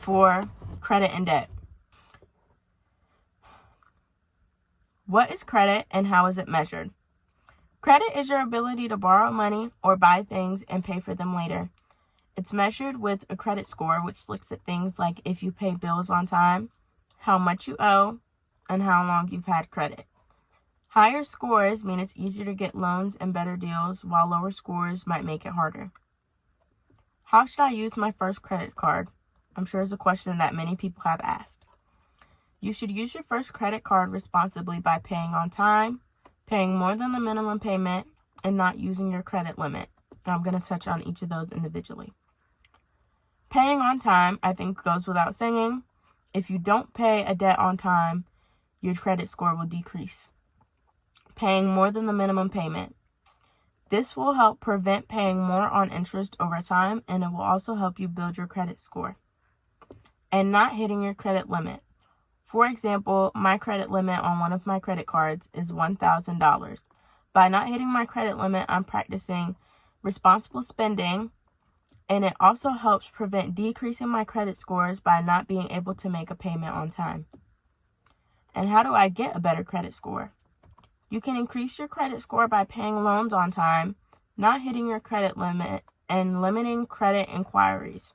for credit and debt. What is credit and how is it measured? Credit is your ability to borrow money or buy things and pay for them later. It's measured with a credit score, which looks at things like if you pay bills on time, how much you owe, and how long you've had credit. Higher scores mean it's easier to get loans and better deals, while lower scores might make it harder. How should I use my first credit card? I'm sure it's a question that many people have asked. You should use your first credit card responsibly by paying on time, paying more than the minimum payment, and not using your credit limit. And I'm going to touch on each of those individually. Paying on time, I think, goes without saying. If you don't pay a debt on time, your credit score will decrease. Paying more than the minimum payment. This will help prevent paying more on interest over time, and it will also help you build your credit score. And not hitting your credit limit. For example, my credit limit on one of my credit cards is $1,000. By not hitting my credit limit, I'm practicing responsible spending, and it also helps prevent decreasing my credit scores by not being able to make a payment on time. And how do I get a better credit score? You can increase your credit score by paying loans on time, not hitting your credit limit, and limiting credit inquiries.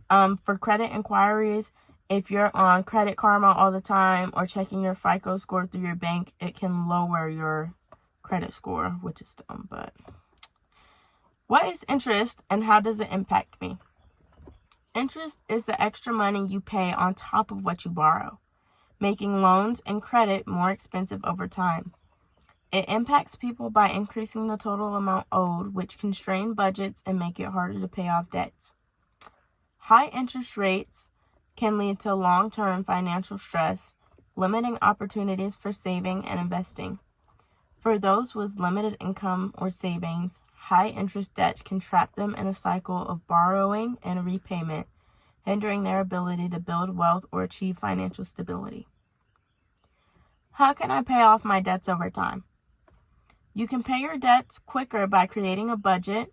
For credit inquiries, if you're on Credit Karma all the time or checking your FICO score through your bank, it can lower your credit score, which is dumb, but... What is interest and how does it impact me? Interest is the extra money you pay on top of what you borrow, making loans and credit more expensive over time. It impacts people by increasing the total amount owed, which can strain budgets and make it harder to pay off debts. High interest rates can lead to long-term financial stress, limiting opportunities for saving and investing. For those with limited income or savings, high interest debts can trap them in a cycle of borrowing and repayment, hindering their ability to build wealth or achieve financial stability. How can I pay off my debts over time? You can pay your debts quicker by creating a budget,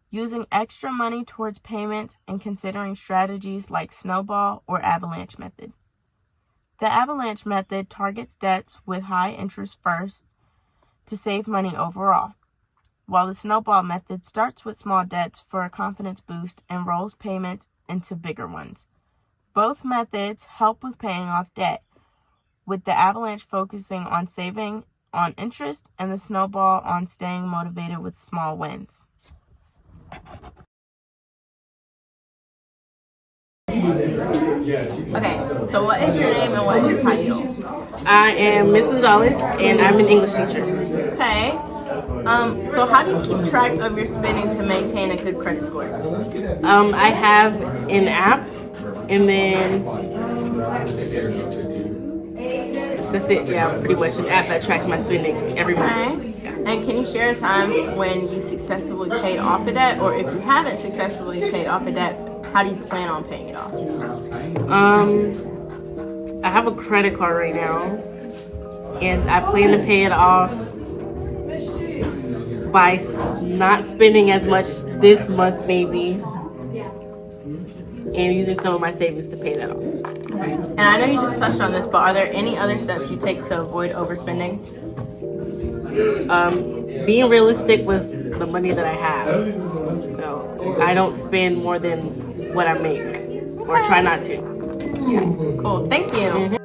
using extra money towards payments, and considering strategies like snowball or avalanche method. The avalanche method targets debts with high interest first to save money overall, while the snowball method starts with small debts for a confidence boost and rolls payments into bigger ones. Both methods help with paying off debt, with the avalanche focusing on saving on interest and the snowball on staying motivated with small wins. Okay, so what is your name and what is your title? I am Miss Gonzalez, and I'm an English teacher. Okay. So how do you keep track of your spending to maintain a good credit score? I have an app, and then that's it. Yeah, pretty much an app that tracks my spending every month. Okay. Yeah. And can you share a time when you successfully paid off a debt, or if you haven't successfully paid off a debt, how do you plan on paying it off? I have a credit card right now, and I plan to pay it off by not spending as much this month, maybe, and using some of my savings to pay that off. Okay. And I know you just touched on this, but are there any other steps you take to avoid overspending? Being realistic with the money that I have. So I don't spend more than what I make, or try not to. Cool. Thank you.